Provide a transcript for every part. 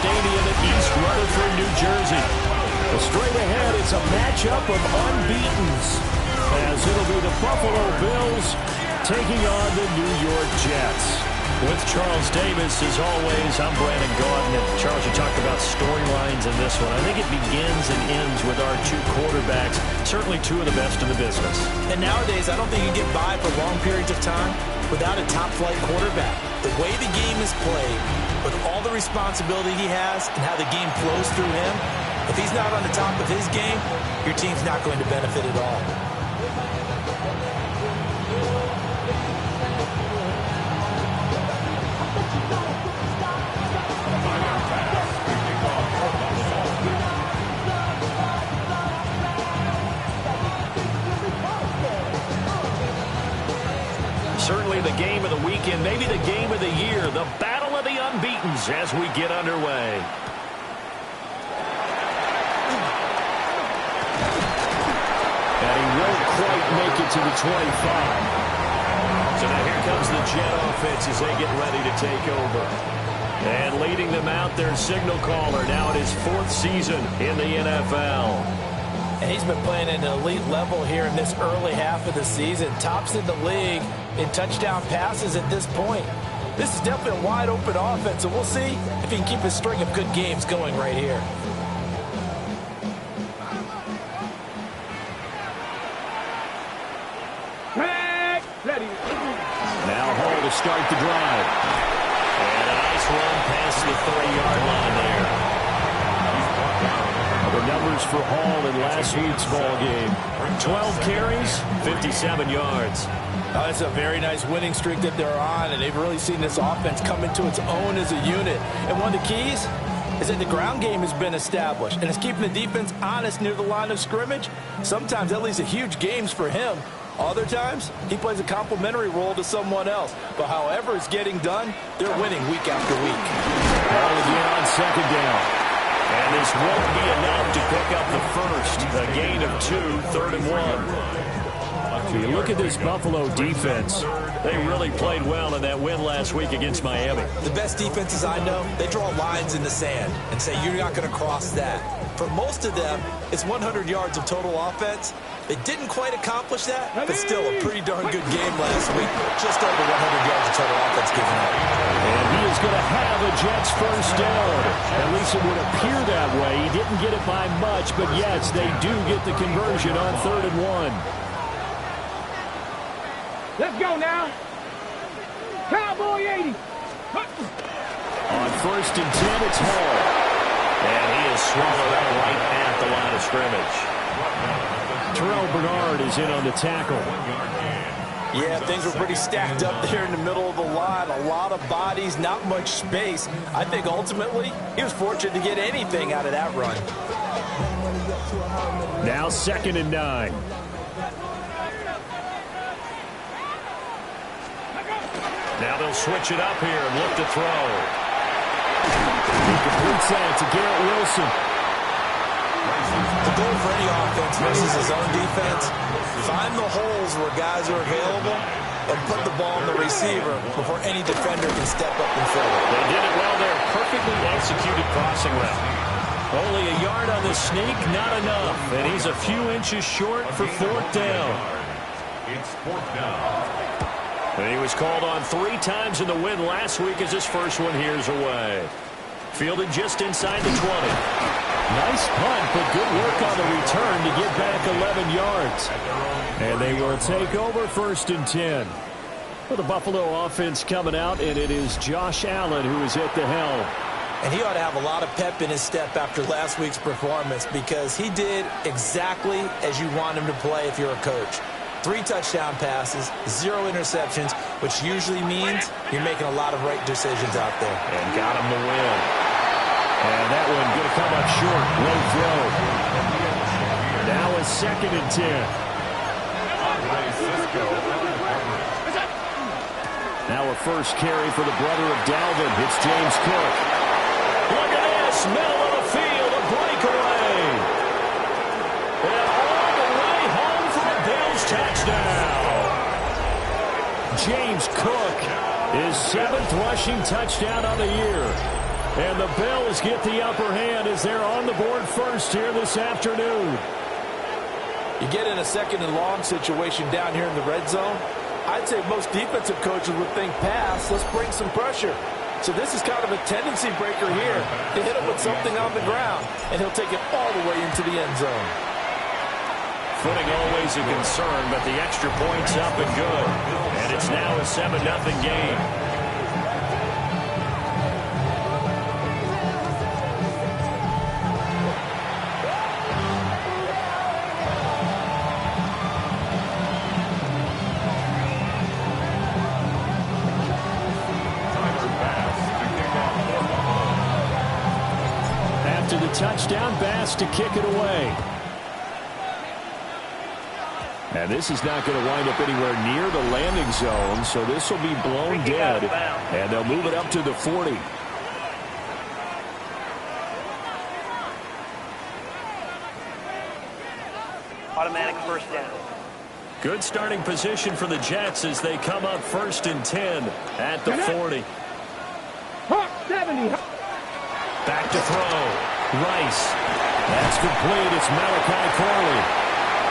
Stadium in East Rutherford, New Jersey. Well, straight ahead, it's a matchup of unbeatens, as it'll be the Buffalo Bills taking on the New York Jets. With Charles Davis, as always, I'm Brandon Gaudin. And Charles, you talked about storylines in this one. I think it begins and ends with our two quarterbacks, certainly two of the best in the business. And nowadays, I don't think you can get by for long periods of time without a top-flight quarterback. The way the game is played, with all the responsibility he has and how the game flows through him, if he's not on the top of his game, your team's not going to benefit at all. Certainly the game of the weekend, maybe the game of the year, the battle of the unbeatens as we get underway. And he won't quite make it to the 25. So now here comes the Jet offense as they get ready to take over. And leading them out, their signal caller, now at his fourth season in the NFL. And he's been playing at an elite level here in this early half of the season. Tops in the league in touchdown passes at this point. This is definitely a wide-open offense, and we'll see if he can keep a string of good games going right here. Now Hall to start the drive. And a nice run past the 30-yard line there. The numbers for Hall in last week's ball game. 12 carries, 57 yards. It's a very nice winning streak that they're on, and they've really seen this offense come into its own as a unit. And one of the keys is that the ground game has been established, and it's keeping the defense honest near the line of scrimmage. Sometimes that leads to huge games for him. Other times, he plays a complementary role to someone else. But however it's getting done, they're winning week after week. Ball again on second down. And this won't be enough to pick up the first. A gain of 2, 3rd and 1. You look at this Buffalo defense. They really played well in that win last week against Miami. The best defenses I know, they draw lines in the sand and say you're not going to cross that. For most of them, it's 100 yards of total offense. They didn't quite accomplish that, but still a pretty darn good game last week. Just over 100 yards of total offense given up. And he is going to have a Jets first down. At least it would appear that way. He didn't get it by much, but yes, they do get the conversion on 3rd and 1. Let's go now. Cowboy 80. On 1st and 10, it's Hall. And he is swallowed up right at the line of scrimmage. Terrell Bernard is in on the tackle. Yeah, things were pretty stacked up there in the middle of the line. A lot of bodies, not much space. I think ultimately he was fortunate to get anything out of that run. Now 2nd and 9. Now they'll switch it up here and look to throw. He completes that to Garrett Wilson. The goal for any offense versus his own defense, find the holes where guys are available and put the ball on the receiver before any defender can step up and fill it. They did it well there. Perfectly executed crossing route. Only a yard on the sneak, not enough. And he's a few inches short for 4th down. It's 4th down. And he was called on 3 times in the win last week as his first one here's away. Fielded just inside the 20. Nice punt, but good work on the return to get back 11 yards. And they will take over 1st and 10. For the Buffalo offense coming out, and it is Josh Allen who is at the helm. And he ought to have a lot of pep in his step after last week's performance because he did exactly as you want him to play if you're a coach. 3 touchdown passes, 0 interceptions, which usually means you're making a lot of right decisions out there. And got him to win. And that one going to come up short. Low throw. Now a 2nd and 10. Now a first carry for the brother of Dalvin. It's James Cook. Look at this. Middle of the field. A breakaway. And all the way home for a Bills touchdown. James Cook, his 7th rushing touchdown on the year. And the Bills get the upper hand as they're on the board first here this afternoon. You get in a second and long situation down here in the red zone, I'd say most defensive coaches would think pass, let's bring some pressure. So this is kind of a tendency breaker here to hit him with something on the ground, and he'll take it all the way into the end zone. Footing always a concern, but the extra point's up and good. And it's now a 7-0 game. After the touchdown, Bass to kick it away. And this is not going to wind up anywhere near the landing zone, so this will be blown dead. And they'll move it up to the 40. Automatic first down. Good starting position for the Jets as they come up 1st and 10 at the 40. 70. Back to throw. Rice. That's complete. It's Malachi Corley.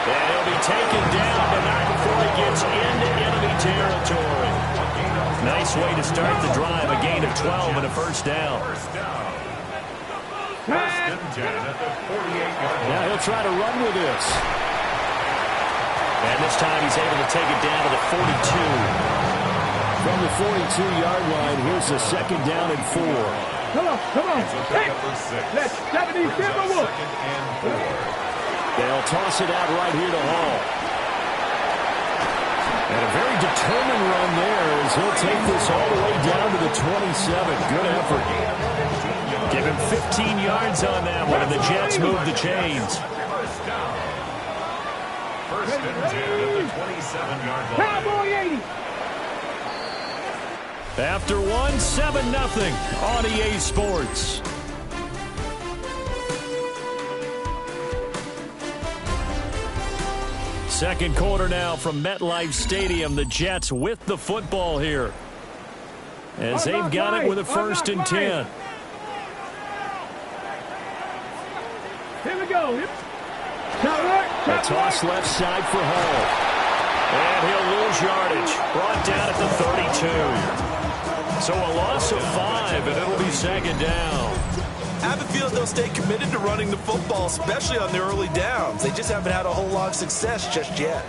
And he'll be taken down, but not before he gets into enemy territory. Nice way to start the drive. A gain of 12 and a first down. Now he'll try to run with this. And this time he's able to take it down to the 42. From the 42-yard line, here's the 2nd down and 4. Come on. Hey, let's 77. They'll toss it out right here to Hall. And a very determined run there as he'll take this all the way down to the 27. Good effort. Give him 15 yards on that one, and the Jets move the chains. First and 10 at the 27-yard line. Cowboy 80. After 7-0 on EA Sports. Second quarter now from MetLife Stadium. The Jets with the football here as they've got it with a 1st and 10. Here we go. A toss left side for Hall. And he'll lose yardage. Brought down at the 32. So a loss of 5, and it'll be 2nd down. I have a feeling they'll stay committed to running the football, especially on the early downs. They just haven't had a whole lot of success just yet.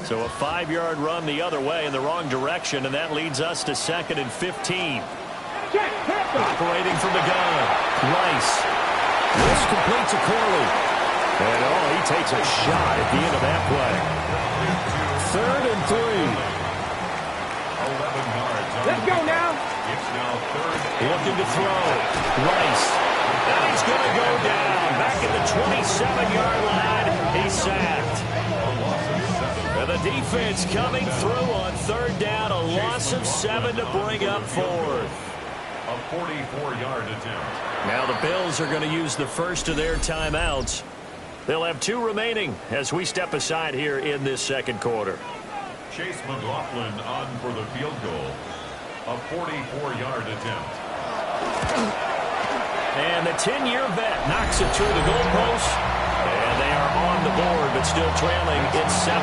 So a 5-yard run the other way in the wrong direction, and that leads us to 2nd and 15. Operating from the gun, Rice. This complete to Corley. And he takes a shot at the end of that play. 3rd and 3. 11 yards. Let's go now. It's now 3rd. Looking to throw. Rice. And he's going to go down. Back at the 27-yard line. He's sacked. And the defense coming through on 3rd down. A loss of 7 to bring up 4th. A 44-yard attempt. Now the Bills are going to use the first of their timeouts. They'll have 2 remaining as we step aside here in this 2nd quarter. Chase McLaughlin on for the field goal. A 44-yard attempt. And the 10-year vet knocks it through the goalpost. And they are on the board, but still trailing. It's 7-3.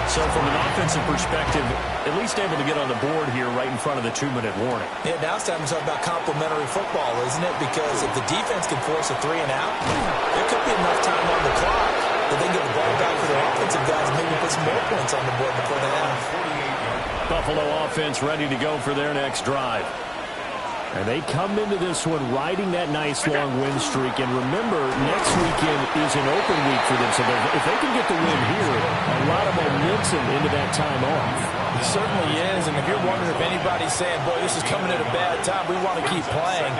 So from an offensive perspective, at least able to get on the board here right in front of the 2-minute warning. Yeah, now it's time to talk about complementary football, isn't it? Because if the defense can force a 3 and out, there could be enough time on the clock that they can get the ball back for their offensive guys and maybe put some more points on the board before the half. Buffalo offense ready to go for their next drive. And they come into this one riding that nice long win streak. And remember, next weekend is an open week for them. So if they can get the win here, a lot of momentum into that time off. It certainly is. And if you're wondering if anybody's saying, boy, this is coming at a bad time, we want to keep playing,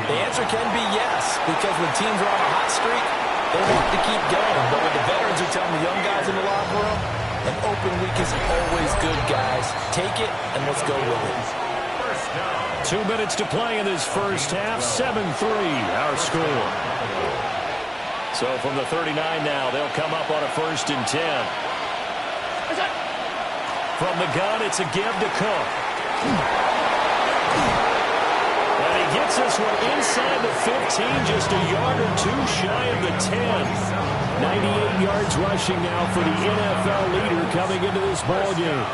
the answer can be yes. Because when teams are on a hot streak, they want to keep going. But when the veterans are telling the young guys in the locker room, an open week is always good, guys. Take it and let's go with it. 2 minutes to play in this first half. 7-3 our score. So from the 39 now, they'll come up on a 1st and 10. From the gun, it's a give to Cook. And gets this one inside the 15, just a yard or two shy of the 10. 98 yards rushing now for the NFL leader coming into this ballgame.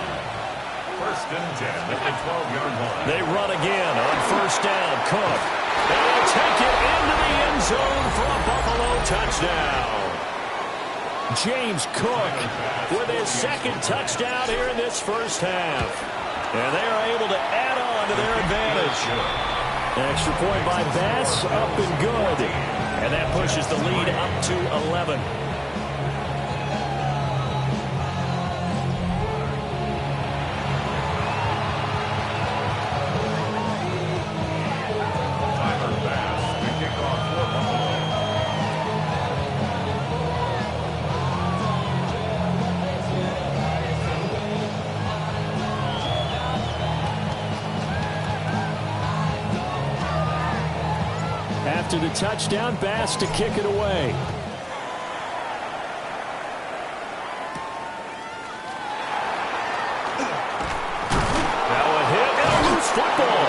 First and 10 at the 12-yard line. They run again on first down. Cook. They'll take it into the end zone for a Buffalo touchdown. James Cook with his second touchdown here in this first half. And they are able to add on to their advantage. Extra point by Bass, up and good. And that pushes the lead up to 11. Tyler Bass to kick off for Buffalo. After the touchdown, Bass to kick it away. Now a hit and a loose football.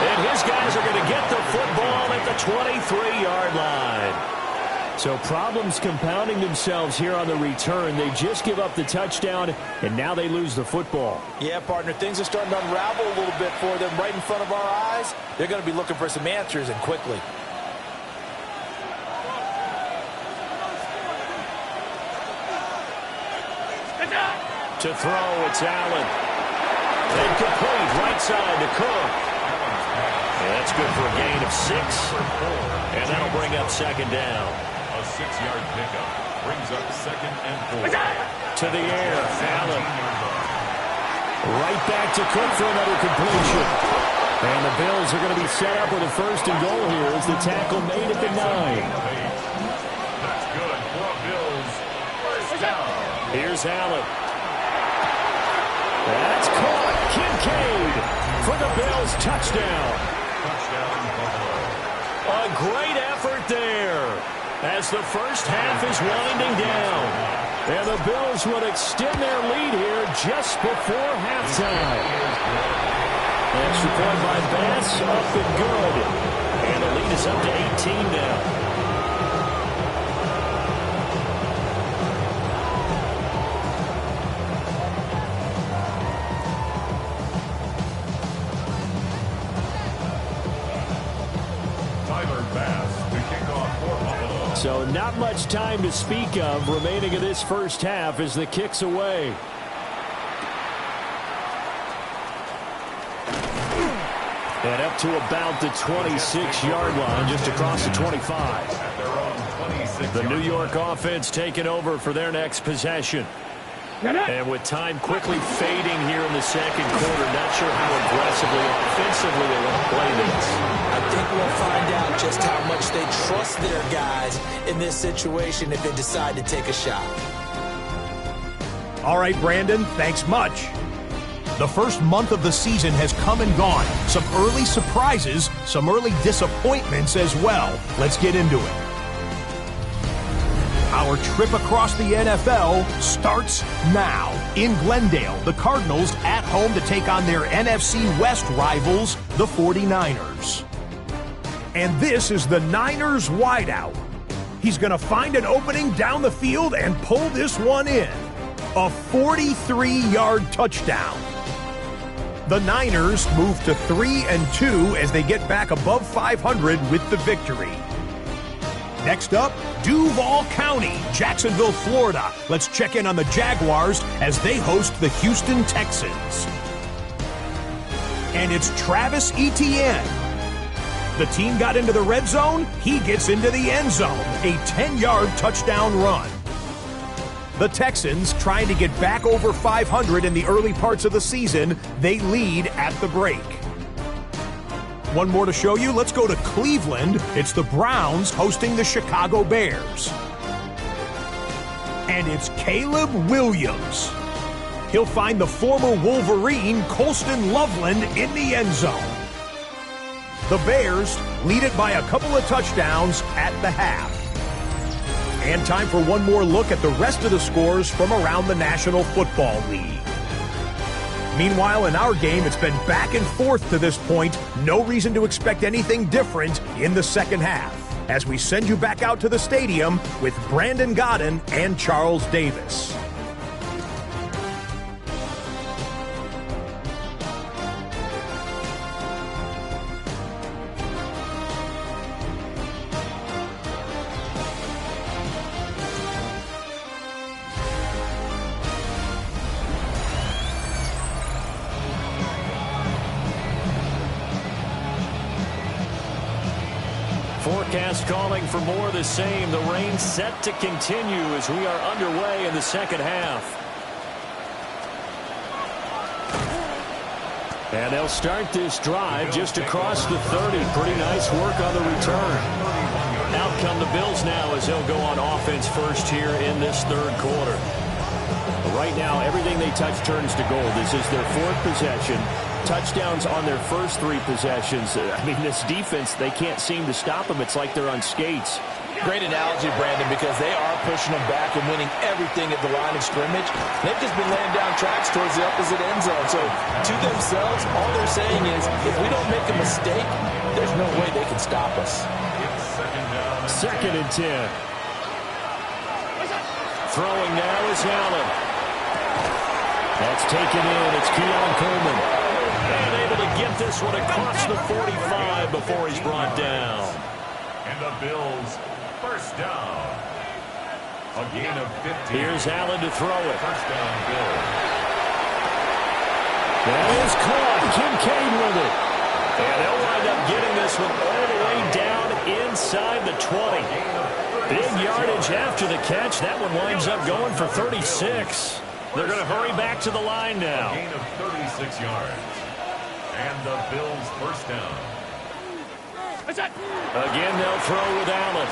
And his guys are going to get the football at the 23-yard line. So problems compounding themselves here on the return. They just give up the touchdown, and now they lose the football. Yeah, partner, things are starting to unravel a little bit for them right in front of our eyes. They're going to be looking for some answers, and quickly. To throw, it's Allen. Incomplete, right side to Cook. And that's good for a gain of 6. And that'll bring up second down. A 6-yard pickup brings up second and 4. To the air, Allen. Right back to Cook for another completion. And the Bills are going to be set up with a first and goal here as the tackle made at the 9. That's good for Bills. First down. Here's Allen. That's caught. Kincaid for the Bills touchdown. Touchdown, Buffalo. A great effort there as the first half is winding down. And the Bills will extend their lead here just before halftime. Extra point by Bass, up and good. And the lead is up to 18 now. So not much time to speak of remaining in this first half as the kick's away. And up to about the 26-yard line, just across the 25. The New York offense taking over for their next possession. And with time quickly fading here in the second quarter, not sure how aggressively, offensively they want to play this. I think we'll find out just how much they trust their guys in this situation if they decide to take a shot. All right, Brandon, thanks much. The first month of the season has come and gone. Some early surprises, some early disappointments as well. Let's get into it. Our trip across the NFL starts now. In Glendale, the Cardinals at home to take on their NFC West rivals, the 49ers. And this is the Niners wideout. He's going to find an opening down the field and pull this one in. A 43-yard touchdown. The Niners move to 3-2 as they get back above 500 with the victory. Next up, Duval County, Jacksonville, Florida. Let's check in on the Jaguars as they host the Houston Texans. And it's Travis Etienne. The team got into the red zone, he gets into the end zone. A 10-yard touchdown run. The Texans, trying to get back over 500 in the early parts of the season, they lead at the break. One more to show you. Let's go to Cleveland. It's the Browns hosting the Chicago Bears. And it's Caleb Williams. He'll find the former Wolverine, Colston Loveland, in the end zone. The Bears lead it by a couple of touchdowns at the half. And time for one more look at the rest of the scores from around the National Football League. Meanwhile, in our game, it's been back and forth to this point. No reason to expect anything different in the second half. As we send you back out to the stadium with Brandon Godden and Charles Davis. Forecast calling for more of the same. The rain set to continue as we are underway in the second half. And they'll start this drive just across the 30. Pretty nice work on the return. Out come the Bills now as they'll go on offense first here in this third quarter. Right now, everything they touch turns to gold. This is their fourth possession. Touchdowns on their first three possessions. I mean, this defense, they can't seem to stop them. It's like they're on skates. Great analogy, Brandon, because they are pushing them back and winning everything at the line of scrimmage. They've just been laying down tracks towards the opposite end zone. So, to themselves, all they're saying is, if we don't make a mistake, there's no way they can stop us. Second and 10. Throwing now is Allen. That's taken in. It's Keon Coleman. And able to get this one across the 45 before he's brought down. And the Bills, first down. A gain of 15. Here's Allen to throw it. First down, Bills. That is caught. Kincaid with it. And they'll wind up getting this one all the way down inside the 20. Big yardage after the catch. That one winds up going for 36. They're going to hurry back to the line now. A gain of 36 yards. And the Bills first down. Again, they'll throw with Allen.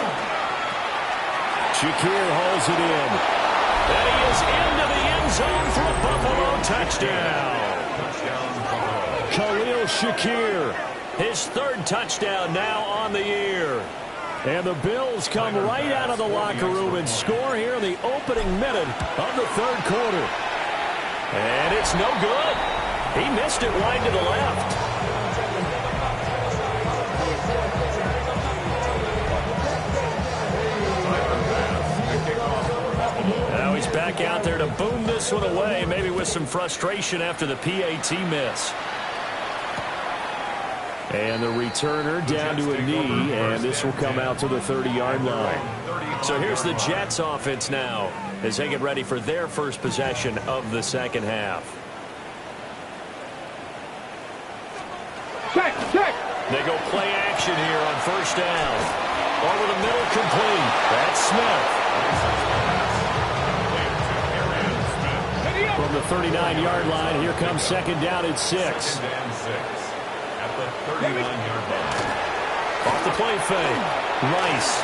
Shakir hauls it in. And he is into the end zone for a Buffalo touchdown. Khalil Shakir, his third touchdown now on the year. And the Bills come right out of the locker room and score here in the opening minute of the third quarter. And it's no good. He missed it wide to the left. Now he's back out there to boom this one away, maybe with some frustration after the PAT miss. And the returner down to a knee, and this will come out to the 30-yard line. So here's the Jets offense now as they get ready for their first possession of the second half. Check. They go play action here on first down. Over the middle, complete. That's Smith. From the 39-yard line, here comes second down at 6. At the 39-yard line. Off the play fake. Rice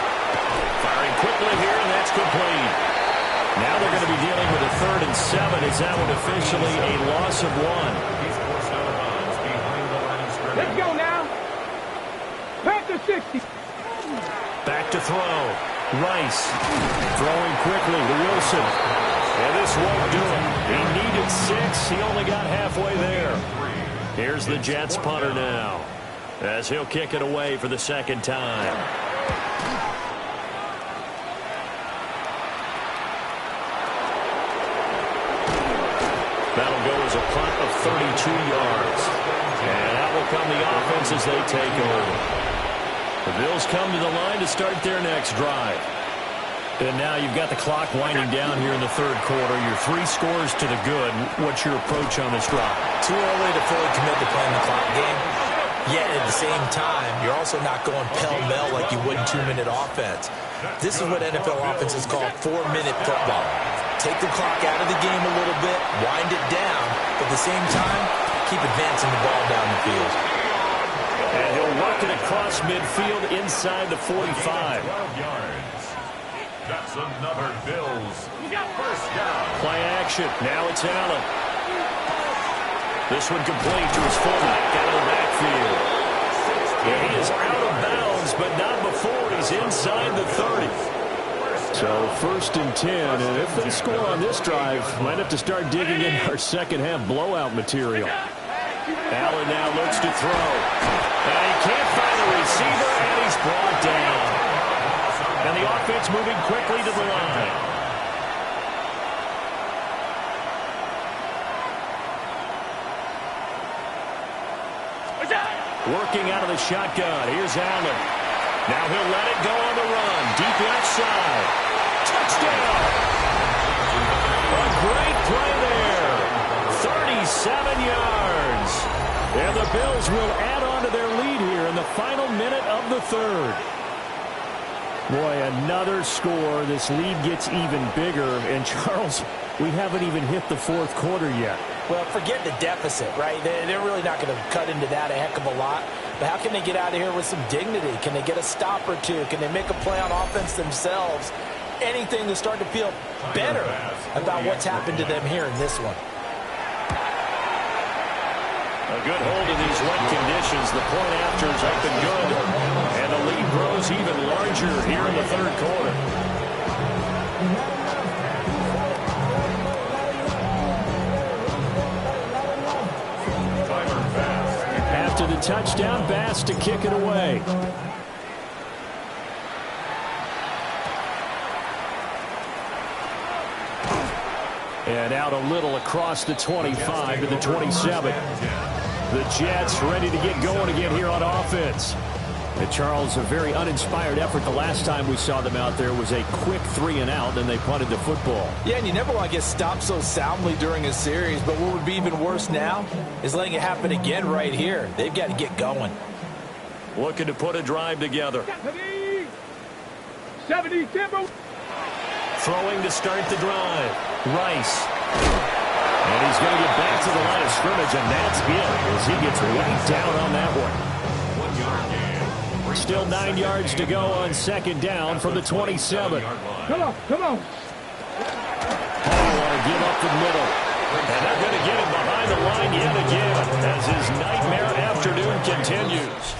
firing quickly here, and that's complete. Now they're going to be dealing with a 3rd and 7. Is that one officially a loss of 1? He's forced out of bounds behind the line of scrimmage. Let's go now. Panther 60. Back to throw. Rice throwing quickly to Wilson. And this won't do it. He needed 6. He only got halfway there. Here's the Jets punter now as he'll kick it away for the second time. That'll go as a punt of 32 yards. And that will come the offense as they take over. The Bills come to the line to start their next drive. And now you've got the clock winding down here in the third quarter. You're 3 scores to the good. What's your approach on this drive? Too early to fully commit to playing the clock game. Yet at the same time, you're also not going pell-mell like you would in 2-minute offense. This is what NFL offenses call 4-minute football. Take the clock out of the game a little bit, wind it down, but at the same time, keep advancing the ball down the field. And he'll work it across midfield inside the 45. 12 yards. That's another Bills first down. Play action. Now it's Allen. This one complete to his fullback out of the backfield. Yeah, he is out of bounds, but not before he's inside the 30. So 1st and 10, and if they score on this drive, might have to start digging in our second half blowout material. Allen now looks to throw. And he can't find a receiver, and he's brought down. And the offense moving quickly to the line. Working out of the shotgun. Here's Allen. Now he'll let it go on the run. Deep left side. Touchdown. A great play there. 37 yards. And the Bills will add on to their lead here in the final minute of the third. Boy, another score. This lead gets even bigger. And, Charles, we haven't even hit the fourth quarter yet. Well, forget the deficit, right? They're really not going to cut into that a heck of a lot. But how can they get out of here with some dignity? Can they get a stop or two? Can they make a play on offense themselves? Anything to start to feel better about what's happened to them here in this one. A good hold in these wet conditions. The point after is up and good. And the lead grows even larger here in the third quarter. After the touchdown, Bass to kick it away. And out a little across the 25 to the 27. The Jets ready to get going again here on offense. And Charles, a very uninspired effort. The last time we saw them out there was a quick 3-and-out, then they punted the football. Yeah, and you never want to get stopped so soundly during a series, but what would be even worse now is letting it happen again right here. They've got to get going. Looking to put a drive together. 70 Timber. Throwing to start the drive. Rice. And he's going to get back to the line of scrimmage, and that's it as he gets right down on that one. Still 9 yards to go on second down from the 27. Come on, come on. Hall want to give up the middle. And they're going to get him behind the line yet again as his nightmare afternoon continues.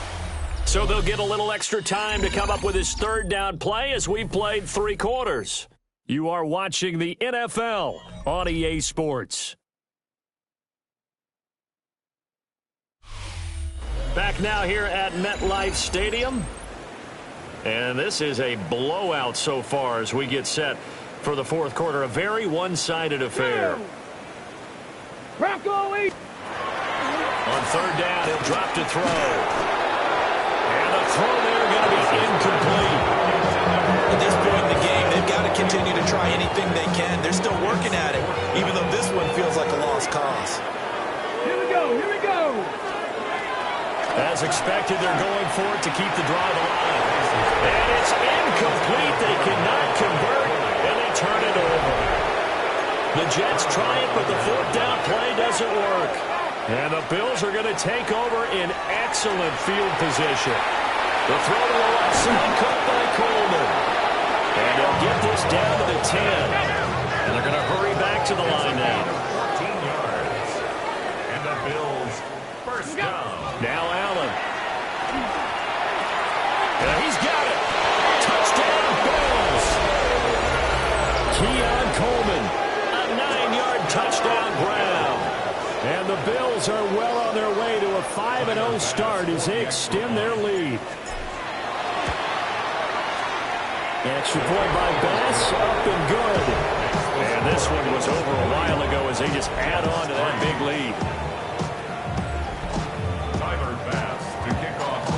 So they'll get a little extra time to come up with his third down play as we've played 3 quarters. You are watching the NFL on EA Sports. Back now here at MetLife Stadium. And this is a blowout so far as we get set for the fourth quarter. A very one-sided affair. Bronco lead. On third down, he'll drop to throw. And the throw there going to be incomplete. At this point in the game, they've got to continue to try anything they can. They're still working at it, even though this one feels like a lost cause. Here we go, here we go. As expected, they're going for it to keep the drive alive. And it's incomplete. They cannot convert, and they turn it over. The Jets try it, but the fourth down play doesn't work. And the Bills are going to take over in excellent field position. The throw to the left side, caught by Coleman. And they'll get this down to the 10. And they're going to hurry back to the line now. 14 yards. And the Bills first down. Now Allen. And he's got it. Touchdown, Bills. Keon Coleman, a 9-yard touchdown grab. And the Bills are well on their way to a 5-0 start as they extend their lead. Extra point by Bass, up and good. And this one was over a while ago as they just add on to that big lead.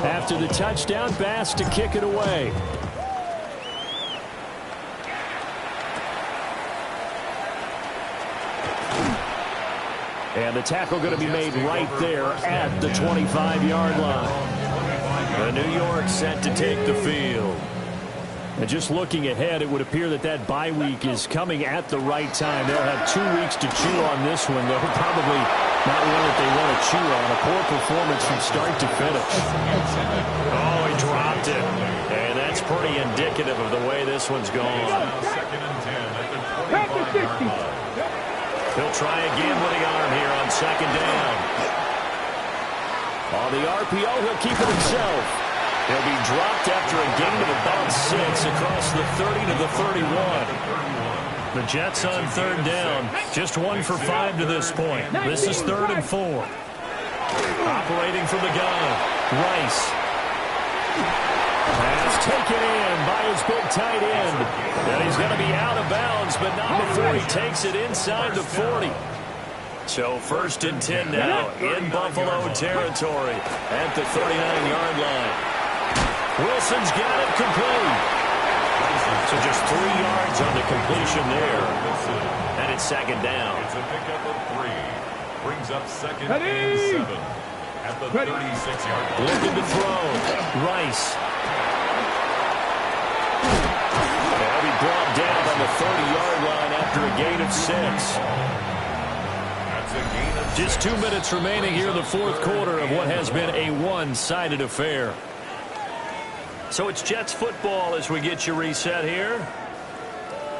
After the touchdown, Bass to kick it away. And the tackle going to be made right there at the 25-yard line. The New York set to take the field. And just looking ahead, it would appear that that bye week is coming at the right time. They'll have 2 weeks to chew on this one, though. Probably not one that they want to chew on. A poor performance from start to finish. Oh, he dropped it. And that's pretty indicative of the way this one's gone. Second and 10 at the 25-yard line. He'll try again with the arm here on second down. On the RPO, he'll keep it himself. He'll be dropped after a gain of about 6 across the 30 to the 31. The Jets on third down. Just 1 for 5 to this point. This is 3rd and 4. Operating from the gun, Rice. Pass taken in by his big tight end. And he's going to be out of bounds, but not before he takes it inside the 40. So 1st and 10 now in Buffalo territory at the 39-yard line. Wilson's got it complete. So just 3 yards on the completion there. And it's 2nd down. It's a pickup of 3. Brings up 2nd and 7 at the 36-yard line. Looking to throw. Rice. They'll be brought down on the 30-yard line after a gain of 6. That's a gain of 6. Just 2 minutes remaining here in the 4th quarter of what has been a one-sided affair. So it's Jets football as we get you reset here.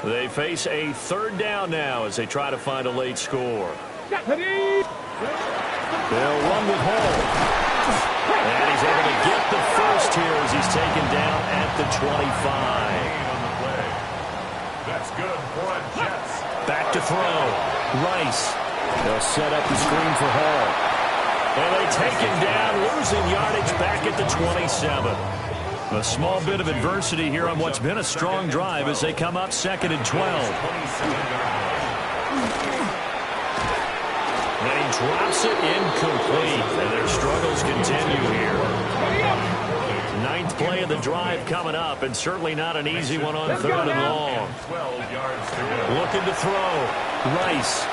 They face a 3rd down now as they try to find a late score. They'll run with Hall. And he's able to get the first here as he's taken down at the 25. On the play. That's good for a Jets. Back to throw. Rice. They'll set up the screen for Hall. And they take him down, losing yardage back at the 27. A small bit of adversity here on what's been a strong drive as they come up 2nd and 12. And he drops it incomplete. And their struggles continue here. 9th play of the drive coming up, and certainly not an easy one on 3rd and long. 12 yards to go. Looking to throw. Rice.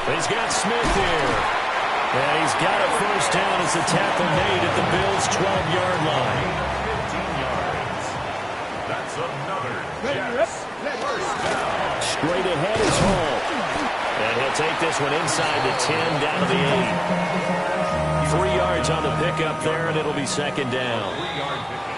He's got Smith here. And he's got a first down as the tackle made at the Bills' 12-yard line. 15 yards. That's another Jets first down. Straight ahead is Hall. And he'll take this one inside the 10, down to the 8. 3 yards on the pickup there, and it'll be 2nd down. 3-yard pickup.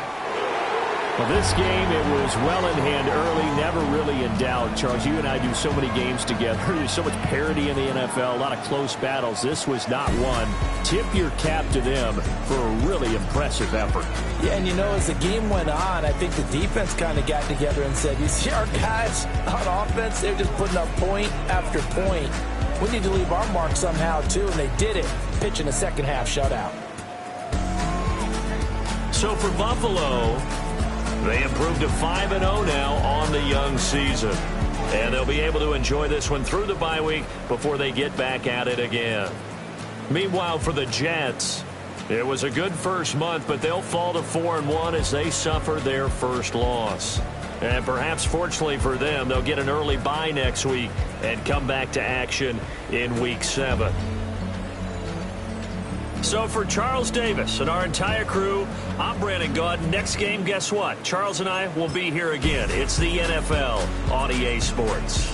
Well, this game, it was well in hand early, never really in doubt. Charles, you and I do so many games together. There's so much parity in the NFL, a lot of close battles. This was not one. Tip your cap to them for a really impressive effort. Yeah, and you know, as the game went on, I think the defense kind of got together and said, you see our guys on offense, they're just putting up point after point. We need to leave our mark somehow, too, and they did it, pitching a second-half shutout. So for Buffalo, they improved to 5-0 now on the young season. And they'll be able to enjoy this one through the bye week before they get back at it again. Meanwhile, for the Jets, it was a good first month, but they'll fall to 4-1 as they suffer their first loss. And perhaps fortunately for them, they'll get an early bye next week and come back to action in Week 7. So for Charles Davis and our entire crew, I'm Brandon Gaudin. Next game, guess what? Charles and I will be here again. It's the NFL on EA Sports.